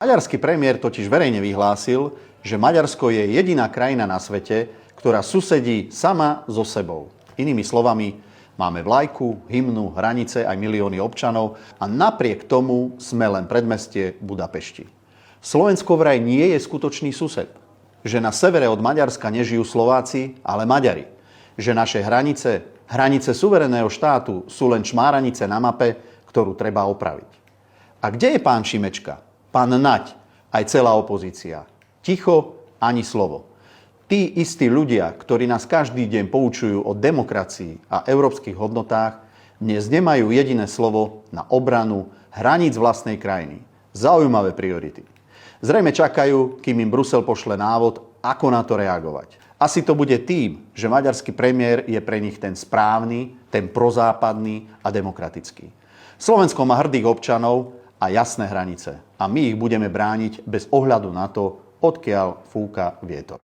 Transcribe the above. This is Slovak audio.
Maďarský premiér totiž verejne vyhlásil, že Maďarsko je jediná krajina na svete, ktorá susedí sama so sebou. Inými slovami, máme vlajku, hymnu, hranice aj milióny občanov a napriek tomu sme len predmestie Budapešti. Slovensko vraj nie je skutočný sused. Že na severe od Maďarska nežijú Slováci, ale Maďari. Že naše hranice suverénneho štátu sú len čmáranice na mape, ktorú treba opraviť. A kde je pán Šimečka? Pán Naď, aj celá opozícia. Ticho, ani slovo. Tí istí ľudia, ktorí nás každý deň poučujú o demokracii a európskych hodnotách, dnes nemajú jediné slovo na obranu hraníc vlastnej krajiny. Zaujímavé priority. Zrejme čakajú, kým im Brusel pošle návod, ako na to reagovať. Asi to bude tým, že maďarský premiér je pre nich ten správny, ten prozápadný a demokratický. Slovensko má hrdých občanov a jasné hranice. A my ich budeme brániť bez ohľadu na to, odkiaľ fúka vietor.